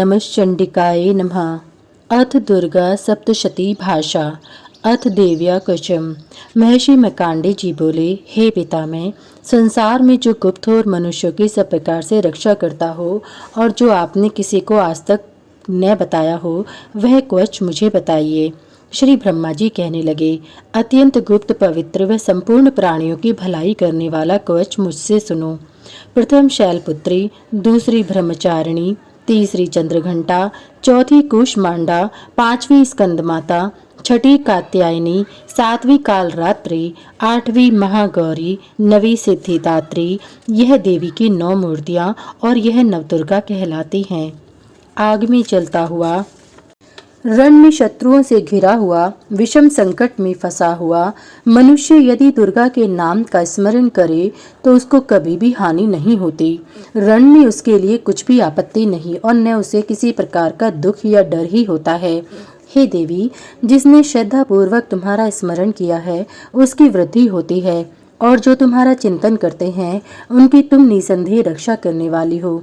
नमश्चंडिकाय नमः। अथ दुर्गा सप्तशती भाषा। अथ देव्या कवचम। महर्षि मार्कंडेय जी बोले, हे पितामह, संसार में जो गुप्त और मनुष्यों की सब प्रकार से रक्षा करता हो और जो आपने किसी को आज तक न बताया हो, वह कवच मुझे बताइए। श्री ब्रह्मा जी कहने लगे, अत्यंत गुप्त, पवित्र व संपूर्ण प्राणियों की भलाई करने वाला कवच मुझसे सुनो। प्रथम शैलपुत्री, दूसरी ब्रह्मचारिणी, तीसरी चंद्रघंटा, चौथी कुष्मांडा, पांचवी स्कंदमाता, छठी कात्यायनी, सातवीं कालरात्रि, आठवीं महागौरी, नवीं सिद्धिदात्री। यह देवी की 9 मूर्तियां और यह नवदुर्गा कहलाती हैं। आग में जलता हुआ, रण में शत्रुओं से घिरा हुआ, विषम संकट में फंसा हुआ मनुष्य यदि दुर्गा के नाम का स्मरण करे तो उसको कभी भी हानि नहीं होती। रण में उसके लिए कुछ भी आपत्ति नहीं और न उसे किसी प्रकार का दुख या डर ही होता है। हे देवी, जिसने श्रद्धा पूर्वक तुम्हारा स्मरण किया है उसकी वृद्धि होती है और जो तुम्हारा चिंतन करते हैं उनकी तुम निसंदेह रक्षा करने वाली हो।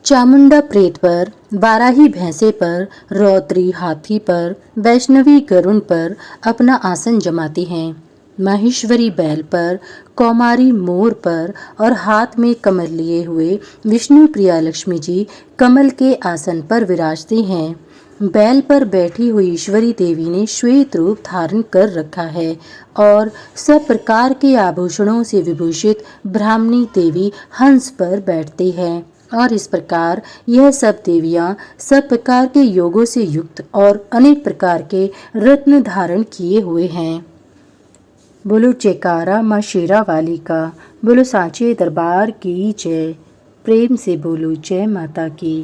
चामुंडा प्रेत पर, बाराही भैंसे पर, रौद्री हाथी पर, वैष्णवी गरुण पर अपना आसन जमाती हैं। माहेश्वरी बैल पर, कौमारी मोर पर और हाथ में कमल लिए हुए विष्णु प्रिया लक्ष्मी जी कमल के आसन पर विराजती हैं। बैल पर बैठी हुई ईश्वरी देवी ने श्वेत रूप धारण कर रखा है और सब प्रकार के आभूषणों से विभूषित ब्राह्मणी देवी हंस पर बैठती है। और इस प्रकार यह सब देवियां सब प्रकार के योगों से युक्त और अनेक प्रकार के रत्न धारण किए हुए हैं। बोलो जयकारा माँ शेरा वाली का। बोलो सांचे दरबार की जय। प्रेम से बोलो जय माता की।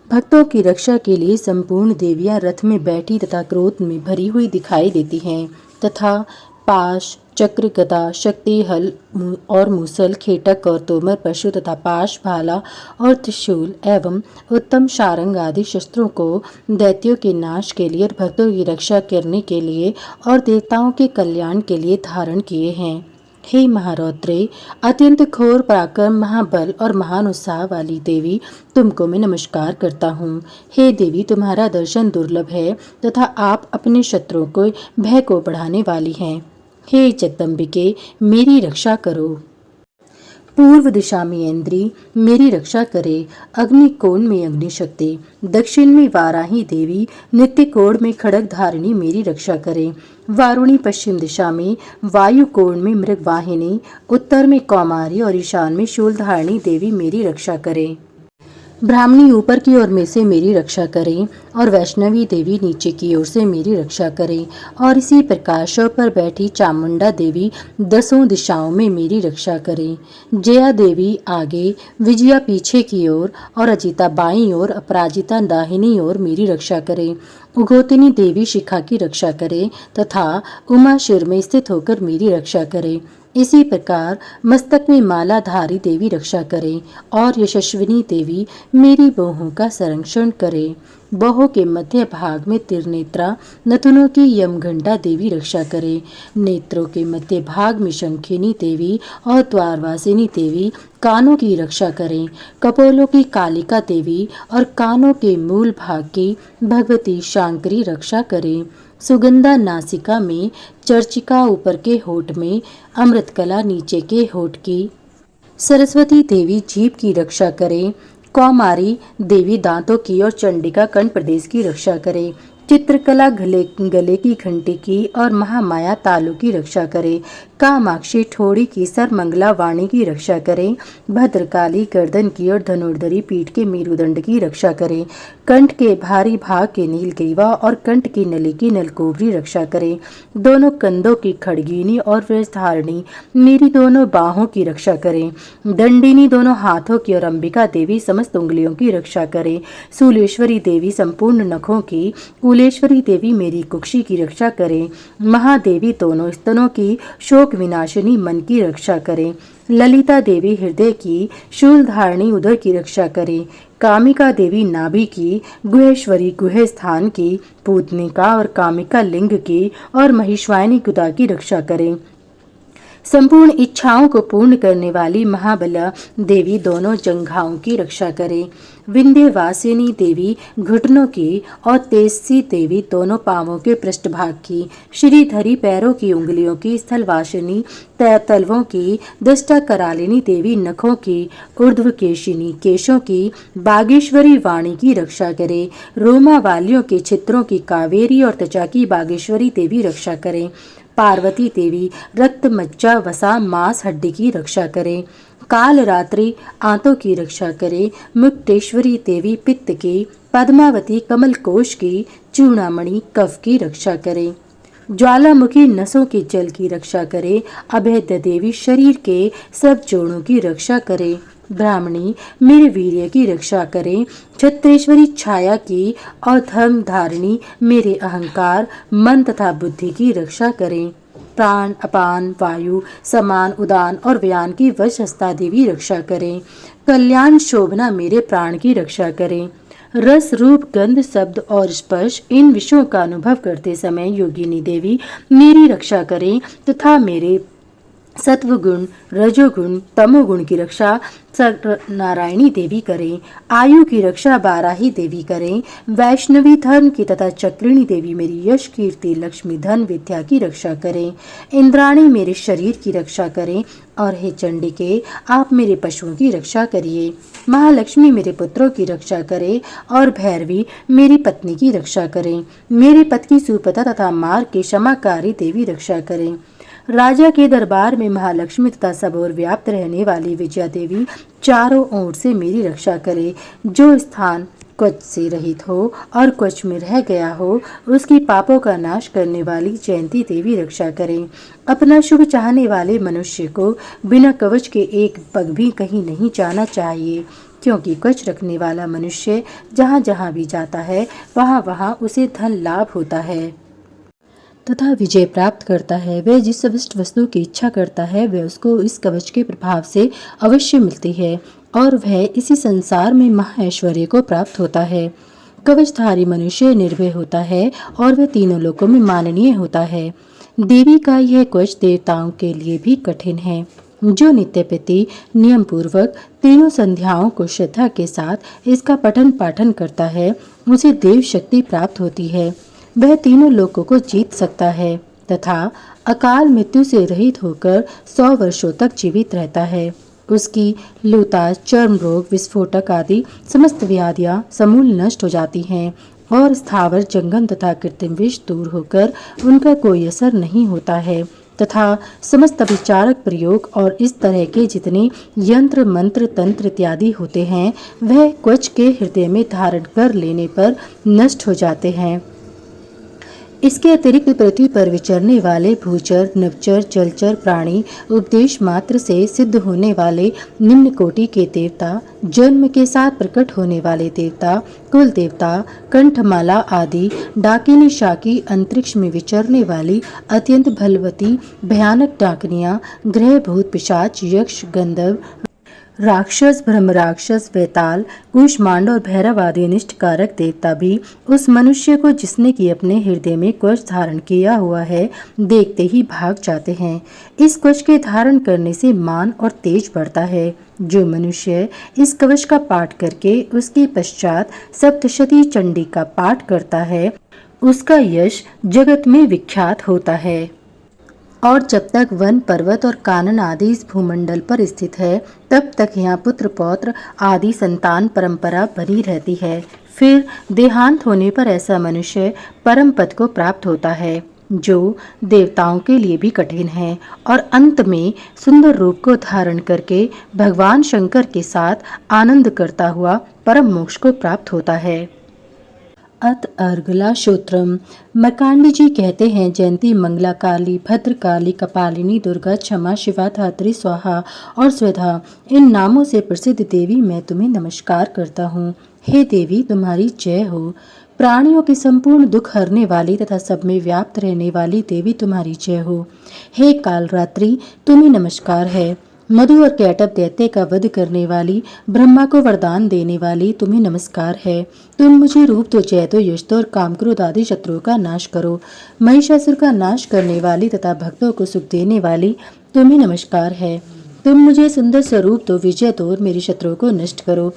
भक्तों की रक्षा के लिए संपूर्ण देवियां रथ में बैठी तथा क्रोध में भरी हुई दिखाई देती हैं तथा पाश, चक्र, गदा, शक्ति, हल और मूसल, खेटक और तोमर, पशु तथा पाश, भाला और त्रिशूल एवं उत्तम शारंग आदि शस्त्रों को दैत्यों के नाश के लिए और भक्तों की रक्षा करने के लिए और देवताओं के कल्याण के लिए धारण किए हैं। हे महारौद्रे, अत्यंत घोर पराक्रम, महाबल और महान उत्साह वाली देवी, तुमको मैं नमस्कार करता हूँ। हे देवी, तुम्हारा दर्शन दुर्लभ है तथा आप अपने शत्रुओं को भय को बढ़ाने वाली हैं। हे जगदम्बिके, मेरी रक्षा करो। पूर्व दिशा में इंद्री मेरी रक्षा करे, अग्निकोण में अग्निशक्ति, दक्षिण में वाराही देवी, नित्य कोण में खड़ग धारिणी मेरी रक्षा करे। वारुणी पश्चिम दिशा में, वायु कोण में मृगवाहिनी, उत्तर में कौमारी और ईशान में शूलधारिणी देवी मेरी रक्षा करे। ब्राह्मणी ऊपर की ओर में से मेरी रक्षा करें और वैष्णवी देवी नीचे की ओर से मेरी रक्षा करें और इसी प्रकार शव पर बैठी चामुंडा देवी 10 दिशाओं में मेरी रक्षा करें। जया देवी आगे, विजया पीछे की ओर और अजिता बाईं ओर, अपराजिता दाहिनी ओर मेरी रक्षा करें। उगोतिनी देवी शिखा की रक्षा करें तथा उमा शिर में स्थित होकर मेरी रक्षा करें। इसी प्रकार मस्तक में मालाधारी देवी रक्षा करे और यशस्विनी देवी मेरी बाहों का संरक्षण करे। बाहों के मध्य भाग में त्रिनेत्रा, नथुनों की यमघंटा देवी रक्षा करे। नेत्रों के मध्य भाग में शंखिनी देवी और द्वारवासिनी देवी कानों की रक्षा करें। कपोलों की कालिका देवी और कानों के मूल भाग की भगवती शांकरी रक्षा करें। सुगंधा नासिका में, चर्चिका ऊपर के होठ में, अमृतकला नीचे के होठ की। सरस्वती देवी जीभ की रक्षा करें। कौमारी देवी दांतों की और चंडिका कंठ प्रदेश की रक्षा करें। चित्रकला गले की घंटी की और महामाया तालु की रक्षा करे। कामाक्षी ठोड़ी की, सरमंगला वाणी की रक्षा करें। भद्रकाली गर्दन की और धनुर्धरी पीठ के मेरुदंड की रक्षा करें। कंठ के भारी भाग के नीलग्रीवा और कंठ की नली की नलकोबरी रक्षा करें। दोनों कंधों की खड़गीनी और वृषधारिणी मेरी दोनों बाहों की रक्षा करें। दंडिनी दोनों हाथों की और अंबिका देवी समस्त उंगलियों की रक्षा करें। शूलेश्वरी देवी संपूर्ण नखों की, कुलेश्वरी देवी मेरी कुक्षी की रक्षा करें। महादेवी दोनों स्तनों की, शोक विनाशिनी मन की रक्षा करें। ललिता देवी हृदय की, शूलधारिणी उदर की रक्षा करें। कामिका देवी नाभि की, गुहेश्वरी गुहे स्थान की, पूतनिका और कामिका लिंग की और महिष्वाहिनी गुदा की रक्षा करें। संपूर्ण इच्छाओं को पूर्ण करने वाली महाबला देवी दोनों जंघाओं की रक्षा करे। विंध्यवासिनी देवी घुटनों की और तेजसी देवी दोनों पांवों के पृष्ठभाग की, श्रीधरी पैरों की उंगलियों की, स्थलवासिनी तलवों की, दष्टा करालिनी देवी नखों की, ऊर्ध्वकेशिनी केशों की, बागेश्वरी वाणी की रक्षा करे। रोमा वालियों के छित्रों की कावेरी और त्वचा की बागेश्वरी देवी रक्षा करे। पार्वती देवी रक्त मज्जा वसा मांस हड्डी की रक्षा करे। काल रात्रि आंतों की रक्षा करे। मुक्तेश्वरी देवी पित्त की, पद्मावती कमल कोश की, चूड़ामणि कफ की रक्षा करे। ज्वालामुखी नसों के जल की रक्षा करे। अभेद्य देवी शरीर के सब जोड़ों की रक्षा करे। ब्राह्मणी मेरे वीर्य की रक्षा करे। छत्रेश्वरी छाया की और धर्म धारिणी मेरे अहंकार मन तथा बुद्धि की रक्षा करे। प्राण अपान वायु समान उदान और व्यान की वशस्ता देवी रक्षा करें। कल्याण शोभना मेरे प्राण की रक्षा करें। रस रूप गंध शब्द और स्पर्श इन विषयों का अनुभव करते समय योगिनी देवी मेरी रक्षा करें तथा मेरे सत्वगुण रजोगुण तमोगुण की रक्षा नारायणी देवी करें। आयु की रक्षा बाराही देवी करें। वैष्णवी धर्म की तथा चक्रिणी देवी मेरी यश कीर्ति लक्ष्मी धन विद्या की रक्षा करें। इंद्राणी मेरे शरीर की रक्षा करें और हे चंडिके आप मेरे पशुओं की रक्षा करिए। महालक्ष्मी मेरे पुत्रों की रक्षा करे और भैरवी मेरी पत्नी की रक्षा करें। मेरे पति की सुपथा तथा मार्ग की क्षमाकारी देवी रक्षा करें। राजा के दरबार में महालक्ष्मी तथा सब ओर व्याप्त रहने वाली विजया देवी चारों ओर से मेरी रक्षा करे। जो स्थान क्वच से रहित हो और क्वच में रह गया हो उसकी पापों का नाश करने वाली जयंती देवी रक्षा करें। अपना शुभ चाहने वाले मनुष्य को बिना कवच के एक पग भी कहीं नहीं जाना चाहिए, क्योंकि कवच रखने वाला मनुष्य जहाँ जहाँ भी जाता है वहाँ वहाँ उसे धन लाभ होता है तथा विजय प्राप्त करता है। वह जिस अविष्ट वस्तु की इच्छा करता है वह उसको इस कवच के प्रभाव से अवश्य मिलती है और वह इसी संसार में महाऐश्वर्य को प्राप्त होता है। कवचधारी मनुष्य निर्भय होता है और वह तीनों लोकों में माननीय होता है। देवी का यह कवच देवताओं के लिए भी कठिन है। जो नित्य प्रति नियम पूर्वक तीनों संध्याओं को श्रद्धा के साथ इसका पठन पाठन करता है उसे देव शक्ति प्राप्त होती है। वह तीनों लोकों को जीत सकता है तथा अकाल मृत्यु से रहित होकर 100 वर्षों तक जीवित रहता है। उसकी लूता चर्म रोग विस्फोटक आदि समस्त व्याधियां समूल नष्ट हो जाती हैं और स्थावर जंगम तथा कृत्रिम विष दूर होकर उनका कोई असर नहीं होता है तथा समस्त विचारक प्रयोग और इस तरह के जितने यंत्र मंत्र तंत्र इत्यादि होते हैं वह कवच के हृदय में धारण कर लेने पर नष्ट हो जाते हैं। इसके अतिरिक्त पृथ्वी पर विचरने वाले भूचर नवचर जलचर प्राणी उपदेश मात्र से सिद्ध होने वाले निम्न कोटि के देवता जन्म के साथ प्रकट होने वाले देवता कुल देवता कंठमाला आदि डाकिनी शाकी अंतरिक्ष में विचरने वाली अत्यंत बलवती भयानक डाकनियां ग्रह भूत पिशाच यक्ष गंधर्व राक्षस ब्रह्म राक्षस वेताल कूष्मांड और भैरव आदि अनिष्ट कारक देवता भी उस मनुष्य को जिसने कि अपने हृदय में कवच धारण किया हुआ है देखते ही भाग जाते हैं। इस कवच के धारण करने से मान और तेज बढ़ता है। जो मनुष्य इस कवच का पाठ करके उसके पश्चात सप्तशती चंडी का पाठ करता है उसका यश जगत में विख्यात होता है। और जब तक वन पर्वत और कानन आदि इस भूमंडल पर स्थित है तब तक यहाँ पुत्र पौत्र आदि संतान परंपरा बनी रहती है। फिर देहांत होने पर ऐसा मनुष्य परम पद को प्राप्त होता है जो देवताओं के लिए भी कठिन है और अंत में सुंदर रूप को धारण करके भगवान शंकर के साथ आनंद करता हुआ परम मोक्ष को प्राप्त होता है। अत अर्गला श्रोत्रम मर्कांडी जी कहते हैं, जयंती मंगला काली भद्र काली कपालिनी दुर्गा क्षमा शिवा धात्री स्वाहा और स्वधा इन नामों से प्रसिद्ध देवी मैं तुम्हें नमस्कार करता हूँ। हे देवी तुम्हारी जय हो। प्राणियों के संपूर्ण दुख हरने वाली तथा सब में व्याप्त रहने वाली देवी तुम्हारी जय हो। हे कालरात्रि तुम्हें नमस्कार है। मधु और कैटभ दैत्य का वध करने वाली ब्रह्मा को वरदान देने वाली तुम्हें नमस्कार है। तुम मुझे रूप तो जय तो यश तो और काम क्रोध आदि शत्रुओं का नाश करो। महिषासुर का नाश करने वाली तथा भक्तों को सुख देने वाली तुम्हें नमस्कार है। तुम मुझे सुंदर स्वरूप दो, विजय दो और मेरे शत्रुओं को नष्ट करो।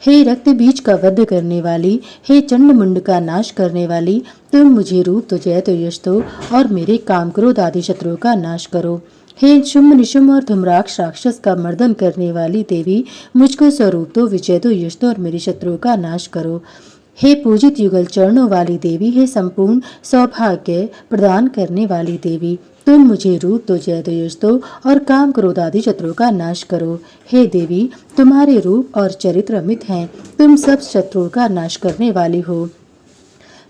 हे रक्त बीज का वध करने वाली, हे चंड मुंड का नाश करने वाली, तुम मुझे रूप दो, जय दो, यश दो और मेरे काम क्रोध आदि शत्रुओं का नाश करो। हे शुंभ निशुंभ और धूम्राक्ष राक्षस का मर्दन करने वाली देवी, मुझको स्वरूप दो, विजय दो, यश दो और मेरे शत्रुओं का नाश करो। हे पूजित युगल चरणों वाली देवी, हे संपूर्ण सौभाग्य प्रदान करने वाली देवी, तुम मुझे रूप दो, जय दो, यश दो और काम क्रोध आदि शत्रुओं का नाश करो। हे देवी, तुम्हारे रूप और चरित्र अमित हैं, तुम सब शत्रुओं का नाश करने वाली हो।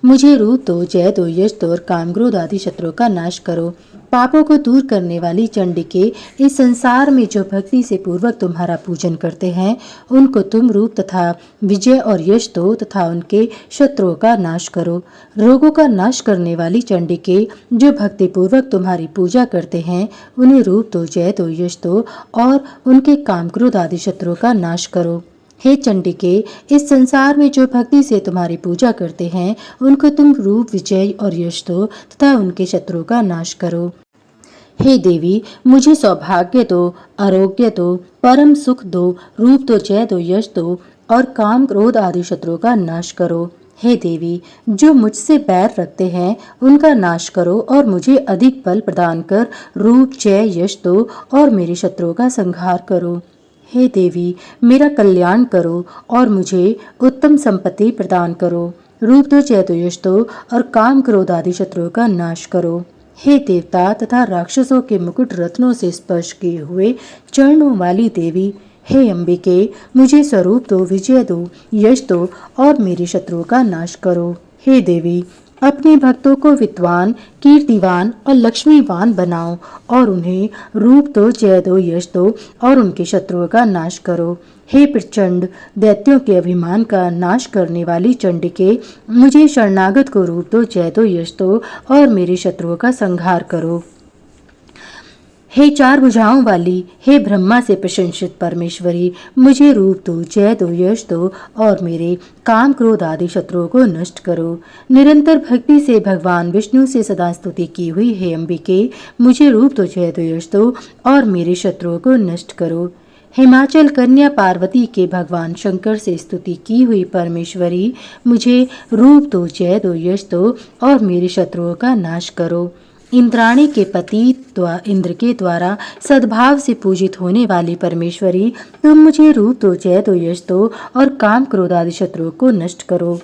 मुझे रूप दो, जय दो, यश दो और काम क्रोध आदि शत्रुओं का नाश करो। पापों को दूर करने वाली चंडिके, इस संसार में जो भक्ति से पूर्वक तुम्हारा पूजन करते हैं, उनको तुम रूप तथा विजय और यश दो तथा उनके शत्रुओं का नाश करो। रोगों का नाश करने वाली चंडिके, जो भक्ति पूर्वक तुम्हारी पूजा करते हैं, उन्हें रूप दो, जय दो, यश दो और उनके काम क्रोध आदि शत्रुओं का नाश करो। हे चंडिके, इस संसार में जो भक्ति से तुम्हारी पूजा करते हैं, उनको तुम रूप, विजय और यश दो तथा उनके शत्रुओं का नाश करो। हे देवी, मुझे सौभाग्य दो, आरोग्य दो, परम सुख दो, रूप दो, जय दो, यश दो और काम क्रोध आदि शत्रुओं का नाश करो। हे देवी, जो मुझसे बैर रखते हैं, उनका नाश करो और मुझे अधिक बल प्रदान कर रूप, जय, यश दो और मेरे शत्रुओं का संहार करो। हे देवी, मेरा कल्याण करो और मुझे उत्तम संपत्ति प्रदान करो। रूप दो, जय दो, यश दो और काम क्रोध आदि शत्रुओं का नाश करो। हे देवता तथा राक्षसों के मुकुट रत्नों से स्पर्श किए हुए चरणों वाली देवी, हे अंबिके, मुझे स्वरूप दो, विजय दो, यश दो और मेरे शत्रुओं का नाश करो। हे देवी, अपने भक्तों को विद्वान, कीर्तिवान और लक्ष्मीवान बनाओ और उन्हें रूप दो, जय दो, यश दो और उनके शत्रुओं का नाश करो। हे प्रचंड, दैत्यों के अभिमान का नाश करने वाली चंडिके, मुझे शरणागत को रूप दो, जय दो, यश दो और मेरे शत्रुओं का संहार करो। हे चार भुजाओं वाली, हे ब्रह्मा से प्रशंसित परमेश्वरी, मुझे रूप दो, जय दो, यश दो और मेरे काम क्रोध आदि शत्रुओं को नष्ट करो। निरंतर भक्ति से भगवान विष्णु से सदा स्तुति की हुई हे अंबिके, मुझे रूप दो, जय दो, यश दो और मेरे शत्रुओं को नष्ट करो। हिमाचल कन्या पार्वती के भगवान शंकर से स्तुति की हुई परमेश्वरी, मुझे रूप दो, जय दो, यश दो और मेरे शत्रुओं का नाश करो। इंद्राणी के पति इंद्र के द्वारा सद्भाव से पूजित होने वाली परमेश्वरी, तुम मुझे रूप दो, जय दो, यश दो और काम क्रोध आदि शत्रुओं को नष्ट करो।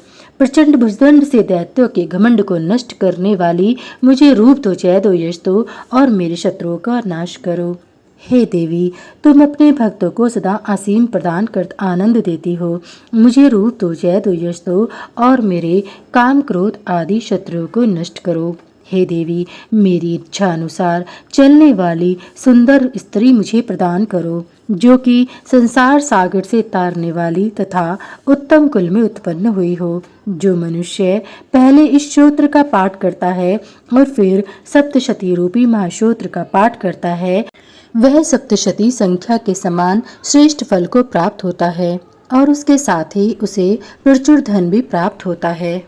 प्रचंड भुजदंड से दैत्यों के घमंड को नष्ट करने वाली, मुझे रूप दो, जय दो, यश दो और मेरे शत्रुओं का नाश करो। हे देवी, तुम अपने भक्तों को सदा असीम प्रदान कर आनंद देती हो। मुझे रूप दो, जय दो, यश दो और मेरे काम क्रोध आदि शत्रुओं को नष्ट करो। हे देवी, मेरी इच्छा अनुसार चलने वाली सुंदर स्त्री मुझे प्रदान करो, जो कि संसार सागर से तारने वाली तथा उत्तम कुल में उत्पन्न हुई हो। जो मनुष्य पहले इस श्रोत्र का पाठ करता है और फिर सप्तशती रूपी महाश्रोत्र का पाठ करता है, वह सप्तशती संख्या के समान श्रेष्ठ फल को प्राप्त होता है और उसके साथ ही उसे प्रचुर धन भी प्राप्त होता है।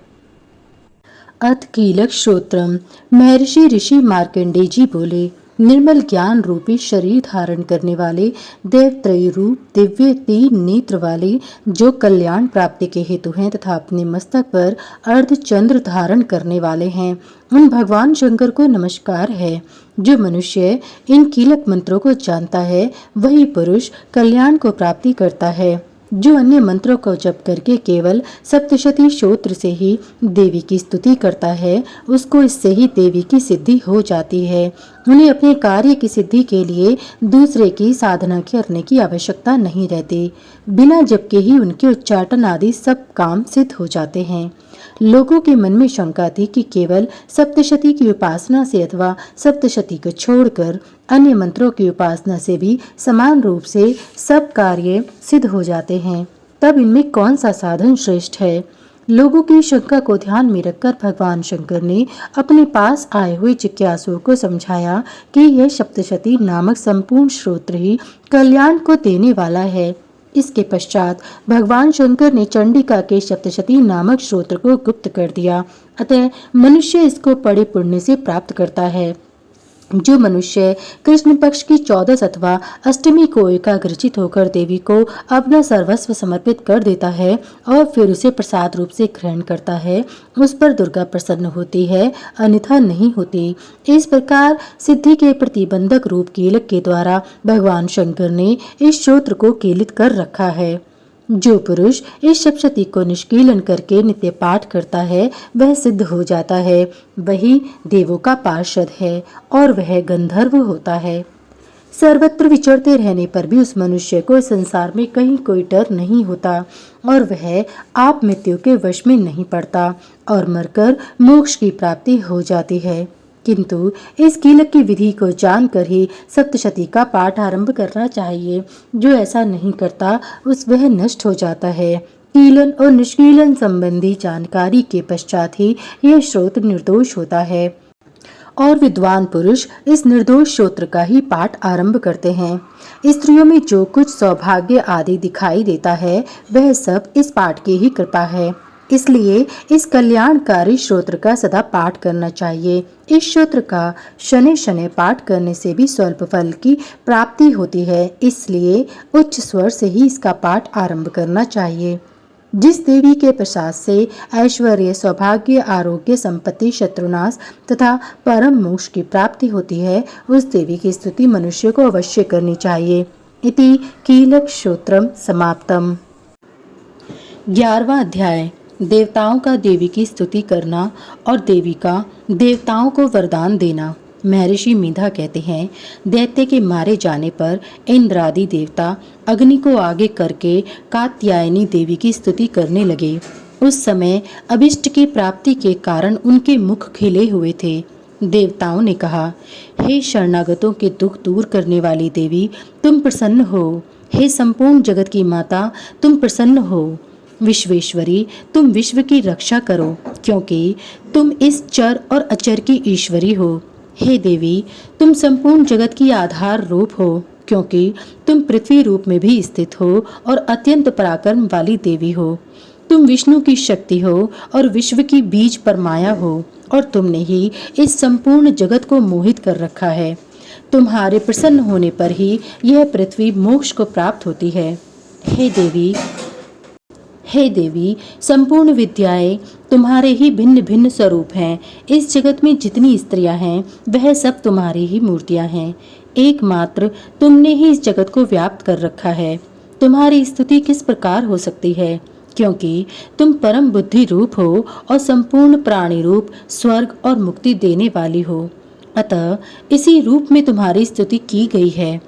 अथ कीलक श्रोत्रम। महर्षि ऋषि मार्कंडेय जी बोले, निर्मल ज्ञान रूपी शरीर धारण करने वाले, देवत्रयी रूप, दिव्य 3 नेत्र वाले, जो कल्याण प्राप्ति के हेतु हैं तथा अपने मस्तक पर अर्धचंद्र धारण करने वाले हैं, उन भगवान शंकर को नमस्कार है। जो मनुष्य इन कीलक मंत्रों को जानता है, वही पुरुष कल्याण को प्राप्ति करता है। जो अन्य मंत्रों को जप करके केवल सप्तशती श्रोत्र से ही देवी की स्तुति करता है, उसको इससे ही देवी की सिद्धि हो जाती है। उन्हें अपने कार्य की सिद्धि के लिए दूसरे की साधना करने की आवश्यकता नहीं रहती। बिना जप के ही उनके उच्चाटन आदि सब काम सिद्ध हो जाते हैं। लोगों के मन में शंका थी कि केवल सप्तशती की उपासना से अथवा सप्तशती को छोड़कर अन्य मंत्रों की उपासना से भी समान रूप से सब कार्य सिद्ध हो जाते हैं, तब इनमें कौन सा साधन श्रेष्ठ है? लोगों की शंका को ध्यान में रखकर भगवान शंकर ने अपने पास आए हुए जिज्ञासुओं को समझाया कि यह सप्तशती नामक संपूर्ण श्रोत्र ही कल्याण को देने वाला है। इसके पश्चात भगवान शंकर ने चंडिका के सप्तशती नामक श्रोत्र को गुप्त कर दिया, अतः मनुष्य इसको बड़े पुण्य से प्राप्त करता है। जो मनुष्य कृष्ण पक्ष की 14 अथवा अष्टमी को एकाग्रचित होकर देवी को अपना सर्वस्व समर्पित कर देता है और फिर उसे प्रसाद रूप से ग्रहण करता है, उस पर दुर्गा प्रसन्न होती है, अन्यथा नहीं होती। इस प्रकार सिद्धि के प्रतिबंधक रूप कीलक के द्वारा भगवान शंकर ने इस श्रोत्र को कीलित कर रखा है। जो पुरुष इस सप्तशती को निष्कीलन करके नित्य पाठ करता है वह सिद्ध हो जाता है, वही देवों का पार्षद है और वह गंधर्व होता है। सर्वत्र विचरते रहने पर भी उस मनुष्य को संसार में कहीं कोई डर नहीं होता और वह आप मृत्यु के वश में नहीं पड़ता और मरकर मोक्ष की प्राप्ति हो जाती है। किंतु इस कीलक की विधि को जानकर ही सप्तशती का पाठ आरंभ करना चाहिए। जो ऐसा नहीं करता उस वह नष्ट हो जाता है। कीलन और निष्कीलन संबंधी जानकारी के पश्चात ही यह श्रोत्र निर्दोष होता है और विद्वान पुरुष इस निर्दोष श्रोत्र का ही पाठ आरंभ करते हैं। स्त्रियों में जो कुछ सौभाग्य आदि दिखाई देता है वह सब इस पाठ की ही कृपा है। इसलिए इस कल्याणकारी श्रोत्र का सदा पाठ करना चाहिए। इस श्रोत्र का शनि शनि पाठ करने से भी स्वल्प फल की प्राप्ति होती है, इसलिए उच्च स्वर से ही इसका पाठ आरंभ करना चाहिए। जिस देवी के प्रसाद से ऐश्वर्य, सौभाग्य, आरोग्य, संपत्ति, शत्रुनाश तथा परम मोक्ष की प्राप्ति होती है, उस देवी की स्तुति मनुष्य को अवश्य करनी चाहिए। इति कीलक श्रोत्रम समाप्तम। 11वां अध्याय देवताओं का देवी की स्तुति करना और देवी का देवताओं को वरदान देना। महर्षि मीधा कहते हैं, दैत्य के मारे जाने पर इंद्रादि देवता अग्नि को आगे करके कात्यायनी देवी की स्तुति करने लगे। उस समय अभिष्ट की प्राप्ति के कारण उनके मुख खिले हुए थे। देवताओं ने कहा, हे शरणागतों के दुख दूर करने वाली देवी, तुम प्रसन्न हो। हे संपूर्ण जगत की माता, तुम प्रसन्न हो। विश्वेश्वरी, तुम विश्व की रक्षा करो, क्योंकि तुम इस चर और अचर की ईश्वरी हो। हे देवी, तुम संपूर्ण जगत की आधार रूप हो, क्योंकि तुम पृथ्वी रूप में भी स्थित हो और अत्यंत पराक्रम वाली देवी हो। तुम विष्णु की शक्ति हो और विश्व की बीज परमाया हो और तुमने ही इस संपूर्ण जगत को मोहित कर रखा है। तुम्हारे प्रसन्न होने पर ही यह पृथ्वी मोक्ष को प्राप्त होती है। हे देवी, संपूर्ण विद्याएं तुम्हारे ही भिन्न भिन्न स्वरूप हैं। इस जगत में जितनी स्त्रियां हैं वह सब तुम्हारी ही मूर्तियां हैं। एकमात्र तुमने ही इस जगत को व्याप्त कर रखा है। तुम्हारी स्तुति किस प्रकार हो सकती है, क्योंकि तुम परम बुद्धि रूप हो और संपूर्ण प्राणी रूप, स्वर्ग और मुक्ति देने वाली हो। अतः इसी रूप में तुम्हारी स्तुति की गई है।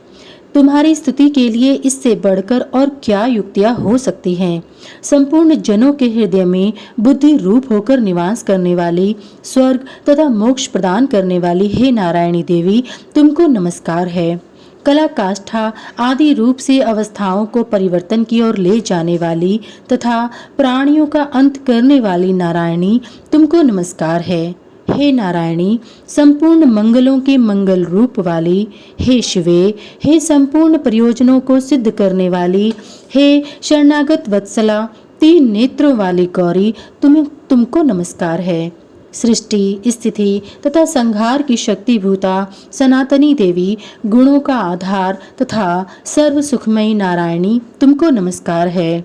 तुम्हारी स्तुति के लिए इससे बढ़कर और क्या युक्तियां हो सकती हैं। संपूर्ण जनों के हृदय में बुद्धि रूप होकर निवास करने वाली, स्वर्ग तथा मोक्ष प्रदान करने वाली हे नारायणी देवी, तुमको नमस्कार है। कला, काष्ठा आदि रूप से अवस्थाओं को परिवर्तन की ओर ले जाने वाली तथा प्राणियों का अंत करने वाली नारायणी, तुमको नमस्कार है। हे नारायणी, संपूर्ण मंगलों के मंगल रूप वाली, हे शिवे, हे संपूर्ण प्रयोजनों को सिद्ध करने वाली, हे शरणागत वत्सला, 3 नेत्रों वाली गौरी, तुमको नमस्कार है। सृष्टि, स्थिति तथा संहार की शक्ति भूता सनातनी देवी, गुणों का आधार तथा सर्व सुखमयी नारायणी, तुमको नमस्कार है।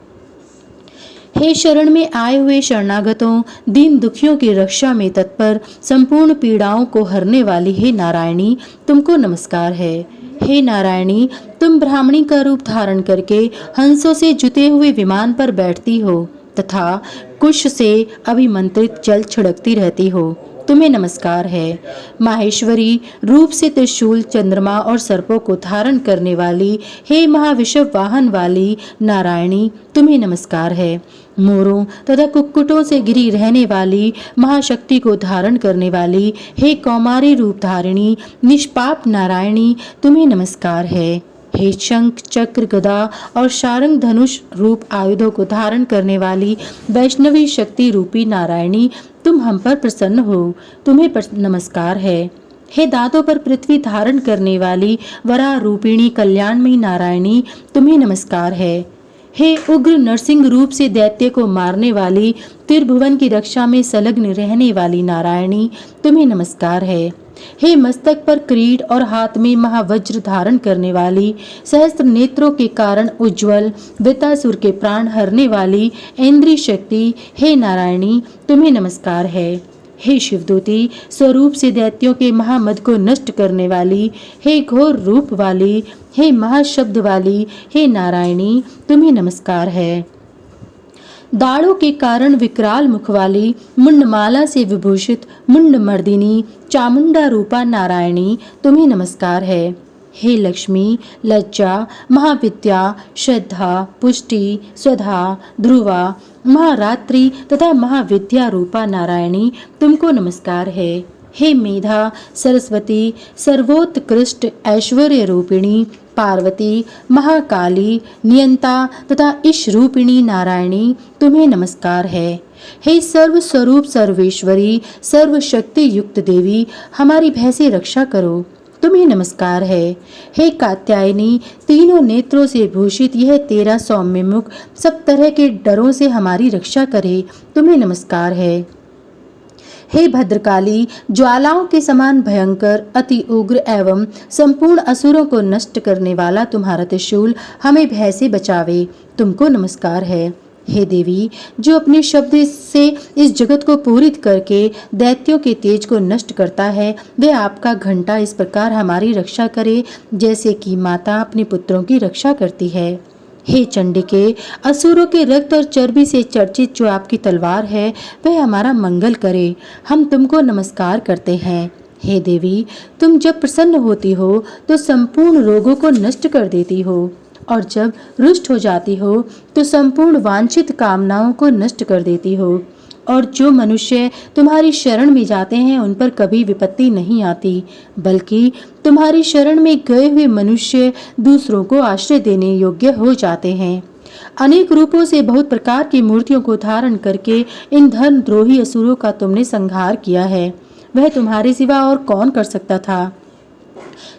हे शरण में आए हुए शरणागतों, दीन दुखियों की रक्षा में तत्पर, संपूर्ण पीड़ाओं को हरने वाली हे नारायणी, तुमको नमस्कार है। हे नारायणी, तुम ब्राह्मणी का रूप धारण करके हंसों से जुते हुए विमान पर बैठती हो तथा कुश से अभिमंत्रित जल छिड़कती रहती हो, तुम्हें नमस्कार है। माहेश्वरी रूप से त्रिशूल, चंद्रमा और सर्पों को धारण करने वाली, हे महाविषव वाहन वाली नारायणी, तुम्हें नमस्कार है। मोरों तथा कुक्कुटों से घिरी रहने वाली, महाशक्ति को धारण करने वाली, हे कौमारी रूप धारिणी निष्पाप नारायणी, तुम्हें नमस्कार है। हे शंख, चक्र, गदा और शारंग धनुष रूप आयुधों को धारण करने वाली वैष्णवी शक्ति रूपी नारायणी, तुम हम पर प्रसन्न हो, तुम्हें नमस्कार है। हे दांतों पर पृथ्वी धारण करने वाली वराह रूपिणी कल्याणमयी नारायणी, तुम्हें नमस्कार है। हे उग्र नरसिंह रूप से दैत्य को मारने वाली, त्रिभुवन की रक्षा में संलग्न रहने वाली नारायणी, तुम्हें नमस्कार है। हे मस्तक पर क्रीड और हाथ में महावज्र धारण करने वाली, सहस्त्र नेत्रों के कारण उज्ज्वल, वृतासुर के प्राण हरने वाली इंद्रिय शक्ति, हे नारायणी, तुम्हें नमस्कार है। हे शिवदूती, स्वरूप से दैत्यों के महामद को नष्ट करने वाली, हे घोर रूप वाली, हे महाशब्द वाली, हे नारायणी, तुम्हें नमस्कार है। दाढ़ों के कारण विकराल मुख वाली, मुंडमाला से विभूषित मुंड मर्दिनी, चामुंडा रूपा नारायणी, तुम्हें नमस्कार है। हे लक्ष्मी, लज्जा, महाविद्या, श्रद्धा, पुष्टि, स्वधा, ध्रुवा, महारात्रि तथा महाविद्या रूपा नारायणी, तुमको नमस्कार है। हे मेधा, सरस्वती, सर्वोत्कृष्ट ऐश्वर्य रूपिणी, पार्वती, महाकाली, नियंता तथा ईश रूपिणी नारायणी, तुम्हें नमस्कार है। हे सर्व स्वरूप सर्वेश्वरी, सर्वशक्ति युक्त देवी, हमारी भय से रक्षा करो, तुम्हें नमस्कार है। हे कात्यायनी, तीनों नेत्रों से भूषित यह तेरा सौम्य मुख सब तरह के डरों से हमारी रक्षा करे, तुम्हें नमस्कार है। हे भद्रकाली, ज्वालाओं के समान भयंकर, अति उग्र एवं संपूर्ण असुरों को नष्ट करने वाला तुम्हारा त्रिशूल हमें भय से बचावे, तुमको नमस्कार है। हे देवी, जो अपने शब्द से इस जगत को पूरित करके दैत्यों के तेज को नष्ट करता है, वह आपका घंटा इस प्रकार हमारी रक्षा करे जैसे कि माता अपने पुत्रों की रक्षा करती है। हे चंडिके, असुरों के रक्त और चर्बी से चर्चित जो आपकी तलवार है, वह हमारा मंगल करे, हम तुमको नमस्कार करते हैं। हे देवी, तुम जब प्रसन्न होती हो तो संपूर्ण रोगों को नष्ट कर देती हो, और जब रुष्ट हो जाती हो तो संपूर्ण वांछित कामनाओं को नष्ट कर देती हो, और जो मनुष्य तुम्हारी शरण में जाते हैं उन पर कभी विपत्ति नहीं आती, बल्कि तुम्हारी शरण में गए हुए मनुष्य दूसरों को आश्रय देने योग्य हो जाते हैं। अनेक रूपों से बहुत प्रकार की मूर्तियों को धारण करके इन धर्मद्रोही असुरों का तुमने संहार किया है, वह तुम्हारे सिवा और कौन कर सकता था।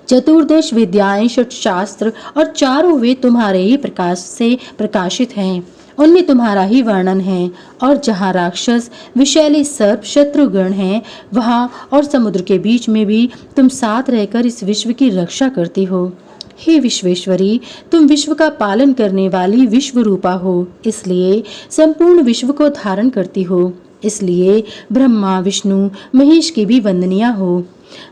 चतुर्दश विद्याएं, षट शास्त्र और चारों वेद तुम्हारे ही प्रकाश से प्रकाशित हैं, उनमें तुम्हारा ही वर्णन है। और जहाँ राक्षस, विषैले सर्प, शत्रुगण हैं, वहाँ और समुद्र के बीच में भी तुम साथ रहकर इस विश्व की रक्षा करती हो। हे विश्वेश्वरी, तुम विश्व का पालन करने वाली विश्व रूपा हो, इसलिए संपूर्ण विश्व को धारण करती हो, इसलिए ब्रह्मा, विष्णु, महेश की भी वंदनीय हो।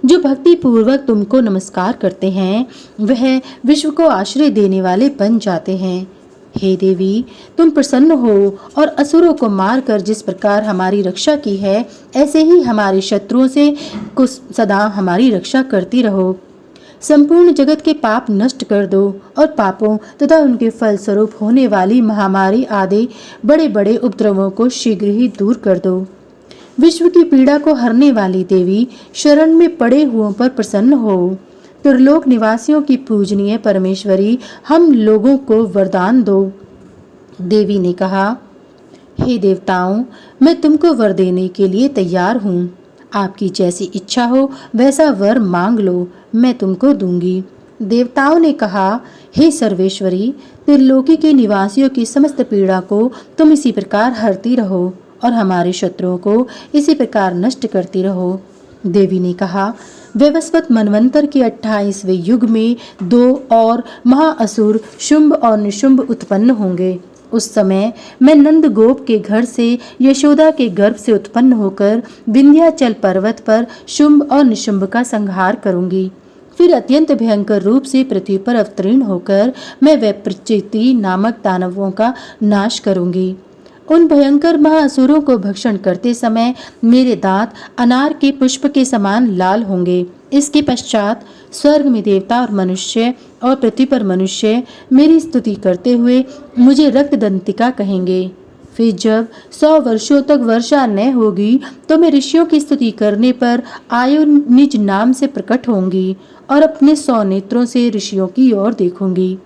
जो भक्ति पूर्वक तुमको नमस्कार करते हैं, वह विश्व को आश्रय देने वाले बन जाते हैं। हे देवी, तुम प्रसन्न हो और असुरों को मारकर जिस प्रकार हमारी रक्षा की है, ऐसे ही हमारे शत्रुओं से सदा हमारी रक्षा करती रहो। संपूर्ण जगत के पाप नष्ट कर दो और पापों तथा उनके फलस्वरूप होने वाली महामारी आदि बड़े बड़े उपद्रवों को शीघ्र ही दूर कर दो। विश्व की पीड़ा को हरने वाली देवी, शरण में पड़े हुओं पर प्रसन्न हो। त्रिलोक निवासियों की पूजनीय परमेश्वरी, हम लोगों को वरदान दो। देवी ने कहा, हे देवताओं, मैं तुमको वर देने के लिए तैयार हूँ। आपकी जैसी इच्छा हो वैसा वर मांग लो, मैं तुमको दूंगी। देवताओं ने कहा, हे सर्वेश्वरी, त्रिलोकी के निवासियों की समस्त पीड़ा को तुम इसी प्रकार हरती रहो और हमारे शत्रुओं को इसी प्रकार नष्ट करती रहो। देवी ने कहा, वैवस्वत मनवंतर के 28वें युग में 2 और महाअसुर शुंभ और निशुंभ उत्पन्न होंगे। उस समय मैं नंद गोप के घर से यशोदा के गर्भ से उत्पन्न होकर विंध्याचल पर्वत पर शुंभ और निशुंभ का संहार करूंगी। फिर अत्यंत भयंकर रूप से पृथ्वी पर अवतीर्ण होकर मैं वैप्रचिति नामक दानवों का नाश करूंगी। उन भयंकर महाअसुरों को भक्षण करते समय मेरे दांत अनार के पुष्प के समान लाल होंगे। इसके पश्चात स्वर्ग में देवता और मनुष्य और पृथ्वी पर मनुष्य मेरी स्तुति करते हुए मुझे रक्तदंतिका कहेंगे। फिर जब 100 वर्षों तक वर्षा न होगी तो मैं ऋषियों की स्तुति करने पर आयु निज नाम से प्रकट होंगी और अपने 100 नेत्रों से ऋषियों की ओर देखूंगी।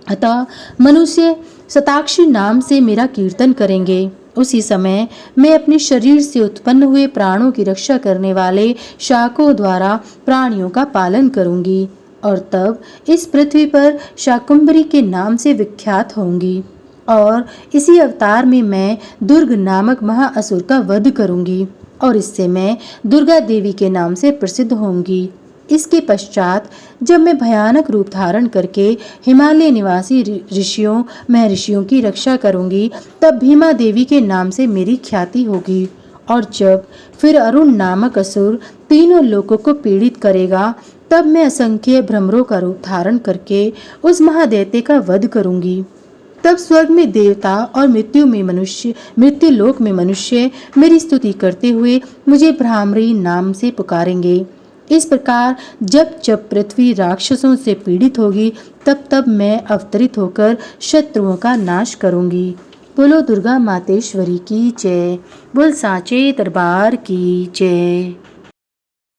अतः मनुष्य शताक्षी नाम से मेरा कीर्तन करेंगे। उसी समय मैं अपने शरीर से उत्पन्न हुए प्राणों की रक्षा करने वाले शाकों द्वारा प्राणियों का पालन करूंगी और तब इस पृथ्वी पर शाकुंभरी के नाम से विख्यात होंगी। और इसी अवतार में मैं दुर्ग नामक महाअसुर का वध करूंगी और इससे मैं दुर्गा देवी के नाम से प्रसिद्ध होंगी। इसके पश्चात जब मैं भयानक रूप धारण करके हिमालय निवासी ऋषियों महर्षियों की रक्षा करूंगी, तब भीमा देवी के नाम से मेरी ख्याति होगी। और जब फिर अरुण नामक असुर तीनों लोगों को पीड़ित करेगा, तब मैं असंख्य भ्रमरों का रूप धारण करके उस महादैत्य का वध करूंगी। तब स्वर्ग में देवता और मृत्यु लोक में मनुष्य मेरी स्तुति करते हुए मुझे भ्रामरी नाम से पुकारेंगे। इस प्रकार जब जब पृथ्वी राक्षसों से पीड़ित होगी, तब तब मैं अवतरित होकर शत्रुओं का नाश करूंगी। बोलो दुर्गा मातेश्वरी की जय। बोल सांचे दरबार की जय।